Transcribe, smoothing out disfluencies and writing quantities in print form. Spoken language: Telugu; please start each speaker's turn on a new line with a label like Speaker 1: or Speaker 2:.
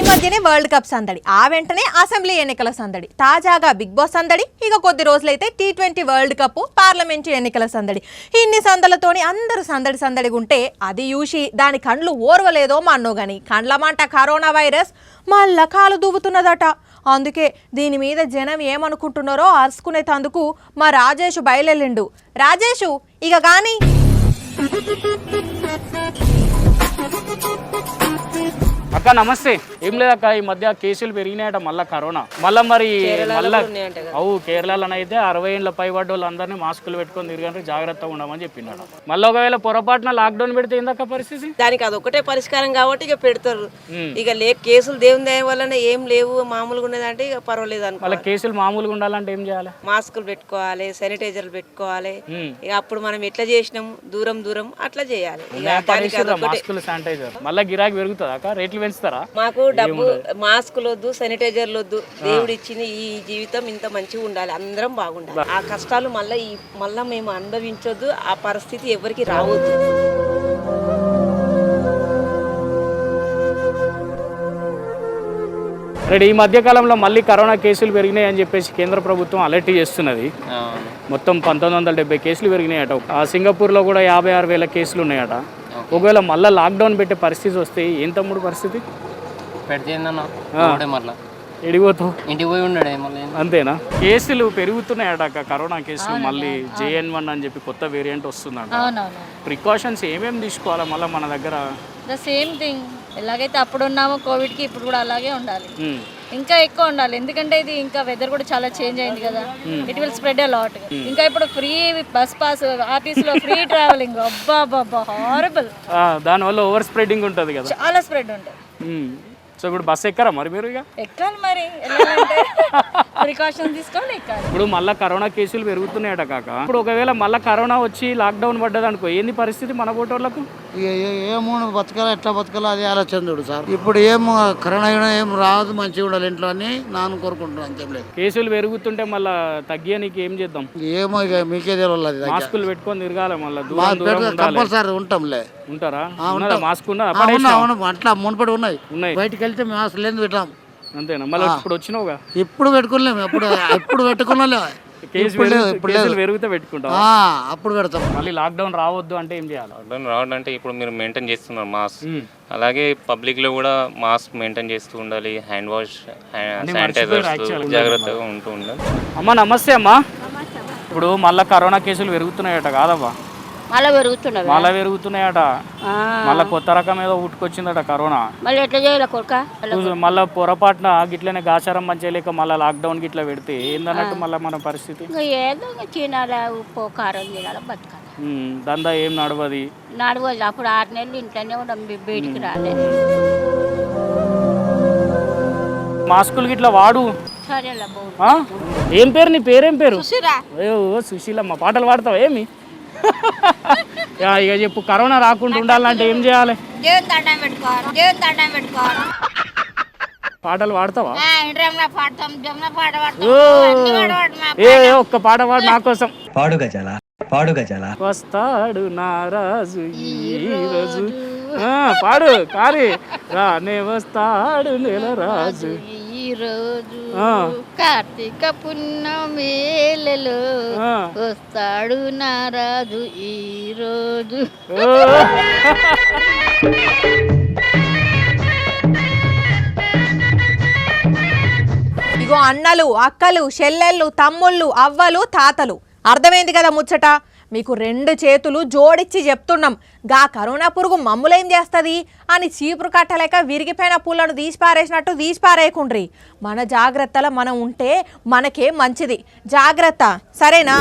Speaker 1: మధ్యనే వరల్డ్ కప్ సందడి, ఆ వెంటనే అసెంబ్లీ ఎన్నికల సందడి, తాజాగా బిగ్ బాస్ సందడి, ఇక కొద్ది రోజులైతే T20 వరల్డ్ కప్, పార్లమెంటు ఎన్నికల సందడి. ఇన్ని సందలతోని అందరూ సందడి సందడిగా ఉంటే అది చూసి దాని కండ్లు ఓర్వలేదో మన్నో గాని కండ్లమంట కరోనా వైరస్ మళ్ళా కాలు దూవుతున్నదట. అందుకే దీని మీద జనం ఏమనుకుంటున్నారో అరుచుకునేందుకు మా రాజేష్ బయలుదేరిండు. రాజేషు ఇక గాని
Speaker 2: అక్క నమస్తే. ఏం లేదక్క, ఈ మధ్య కేసులు పెరిగినాయట మళ్ళీ కరోనా మళ్ళీ మరి అవు కేరళలోనైతే 60 ఏళ్ళ పైబడ్డ వాళ్ళందరినీ మాస్కులు పెట్టుకొని తిరగండి, జాగ్రత్తగా ఉండమని చెప్పినాడు. మళ్ళీ ఒకవేళ పొరపాటున లాక్డౌన్ పెడితే ఏందక్క పరిస్థితి?
Speaker 3: దానికి అదొకటే పరిష్కారం కాబట్టి ఇక పెడతారు. ఇక కేసులు దేవుని దయ వల్లనే ఏం లేవు, మామూలుగా ఉన్నదంటే ఇక పర్వాలేదు అనుకో.
Speaker 2: వాళ్ళ కేసులు మామూలుగా ఉండాలంటే ఏం చేయాలి?
Speaker 3: మాస్కులు పెట్టుకోవాలి, శానిటైజర్లు పెట్టుకోవాలి. ఇక అప్పుడు మనం ఎట్లా చేసినాం దూరం దూరం అట్లా చేయాలి.
Speaker 2: మాస్కులు శానిటైజర్ మళ్ళీ గిరాకీ పెరుగుతుంది అక్క, రేట్లు పెంచుతారా?
Speaker 3: మాకు డబ్బు మాస్కులు వద్దు, శానిటైజర్లు వద్దు. దేవుడు ఇచ్చిన ఈ జీవితం ఇంత మంచిగా ఉండాలి, అందరం బాగుండాలి. ఆ కష్టాలు మళ్ళా మేము అనుభవించొద్దు, ఆ పరిస్థితి ఎవరికి రావద్దు.
Speaker 2: ఈ మధ్య కాలంలో మళ్ళీ కరోనా కేసులు పెరిగినాయి అని చెప్పేసి కేంద్ర ప్రభుత్వం అలర్ట్ చేస్తున్నది. మొత్తం 1970 కేసులు పెరిగినాయట. ఆ సింగపూర్లో కూడా 56,000 కేసులు ఉన్నాయట. ఒకవేళ మళ్ళీ లాక్డౌన్ పెట్టే పరిస్థితి వస్తే ఏం తమ్ముడు పరిస్థితి? ఎడిపోతావు?
Speaker 4: ఇంటికి పోయి ఉన్నాడు.
Speaker 2: అంతేనా? కేసులు పెరుగుతున్నాయట, కరోనా కేసులు మళ్ళీ JN1 అని చెప్పి కొత్త వేరియంట్ వస్తుందంట. ప్రికాషన్స్ ఏమేమి తీసుకోవాలా మళ్ళీ మన దగ్గర?
Speaker 5: ద సేమ్ థింగ్, ఎలాగైతే అప్పుడు ఉన్నామో కోవిడ్కి ఇప్పుడు కూడా అలాగే ఉండాలి, ఇంకా ఎక్కువ ఉండాలి. ఎందుకంటే ఇది ఇంకా వెదర్ కూడా చాలా చేంజ్ అయింది కదా, it will spread a lot. ఇంకా ఇప్పుడు ఫ్రీ బస్ పాస్, ఆర్టీసీలో ఫ్రీ ట్రావెలింగ్, అబ్బా హారబుల్.
Speaker 2: దానివల్ల ఓవర్ స్ప్రెడింగ్ ఉంటుంది కదా,
Speaker 5: చాలా స్ప్రెడ్ ఉంటుంది.
Speaker 2: సో ఇప్పుడు బస్ ఎక్కరా మరి మీరు? ఇక
Speaker 5: ఎక్కాలి మరి, వెళ్ళాలంటే ప్రికాషన్ తీసుకోవాలి, ఎక్కాలి.
Speaker 2: ఇప్పుడు మళ్ళీ కరోనా కేసులు పెరుగుతున్నాయట కాక, ఇప్పుడు ఒకవేళ మళ్ళీ కరోనా వచ్చి లాక్డౌన్ పడ్డది అనుకో, ఏంది పరిస్థితి మన ఓటర్లకు?
Speaker 6: ఏమో బతకాలా, ఎట్లా బతకాలా అది ఆలోచన చూడు సార్. ఇప్పుడు ఏం కరోనా ఏం రాదు, మంచిగా ఉండాలి ఇంట్లో అని నాన్న కోరుకుంటున్నాను, అంతేం లేదు.
Speaker 2: కేసులు పెరుగుతుంటే మళ్ళీ తగ్గియనికి ఏం చేద్దాం?
Speaker 6: ఏమో ఇక మీకే తెలియదు.
Speaker 2: మాస్కులు పెట్టుకొని తిరగాలి మళ్ళీ,
Speaker 6: కంపల్సరీ ఉంటాంలే.
Speaker 2: ఉంటారా? మాస్క్
Speaker 6: అట్లా మునుపడి ఉన్నాయి, బయటకు వెళ్తే మాస్క్ లేదు పెట్టాం.
Speaker 2: అంతేనా? మళ్ళీ ఇప్పుడు వచ్చినావుగా?
Speaker 6: ఇప్పుడు పెట్టుకోలేము, ఎప్పుడు పెట్టుకున్నా
Speaker 2: పెరిగితే పెట్టుకుంటాం,
Speaker 6: అప్పుడు పెడతాం.
Speaker 2: మళ్ళీ లాక్డౌన్ రావద్దు అంటే ఏం చేయాలి?
Speaker 7: లాక్డౌన్ రావద్దంటే ఇప్పుడు మీరు మెయింటైన్ చేస్తున్నారు మాస్క్, అలాగే పబ్లిక్ లో కూడా మాస్క్ మెయింటైన్ చేస్తూ ఉండాలి, హ్యాండ్ వాష్, శానిటైజర్స్ జాగ్రత్తగా ఉంటూ ఉండాలి.
Speaker 2: అమ్మా నమస్తే. అమ్మా ఇప్పుడు మళ్ళీ కరోనా కేసులు పెరుగుతున్నాయట కాదమ్మా?
Speaker 8: మళ్ళీ
Speaker 2: పెరుగుతున్నాయట. మళ్ళీ కొత్త రకం ఏదో ఉట్టుకొచ్చిందట కరోనా.
Speaker 8: మళ్ళీ ఎట్లా చేయాలి కొడుక?
Speaker 2: మళ్ళీ పొరపాటున గిట్లనే గాచారం మంచిగా లేక మళ్ళీ లాక్డౌన్ గిట్లా పెడితే ఏందన్నట్టు మళ్ళీ మన పరిస్థితి?
Speaker 8: ఏదో తినాలి, ఉప్పు కారం తినాలి, బతకాలి.
Speaker 2: దందా ఏం నడవది.
Speaker 8: అప్పుడు 6 నెలలు ఇంట్లోనే ఉన్నాం, బయటికి రాలేదు.
Speaker 2: మాస్కులు గిట్లా వాడు.
Speaker 8: సరేలా.
Speaker 2: ఏం పేరు నీ పేరేం పేరు? సుశీలమ్మ. పాటలు పాడతావా ఏమి? ఇక చెప్పు, కరోనా రాకుండా ఉండాలంటే ఏం చేయాలి? పాటలు పాడతావా? ఒక్క పాట పాడు నా కోసం.
Speaker 4: పాడు గజాల, పాడు గజాల.
Speaker 2: వస్తాడు నారాజు ఈ రోజు. పాడు కారి. రానే వస్తాడు నెలరాజు
Speaker 8: ఈరోజు, కార్తీక పున్నమేలలో వస్తాడు నారాజు ఈరోజు.
Speaker 1: ఇగో అన్నలు, అక్కలు, చెల్లెళ్ళు, తమ్ముళ్ళు, అవ్వలు, తాతలు, అర్థమైంది కదా ముచ్చట? మీకు 2 చేతులు జోడించి చెప్తున్నాం, గా కరోనా పురుగు మమ్ములేం చేస్తుంది అని చీపురు కట్టలేక విరిగిపోయిన పూలను తీసిపారేసినట్టు తీసిపారేయకుండ్రి. మన జాగ్రత్తలో మనం ఉంటే మనకే మంచిది. జాగ్రత్త, సరేనా?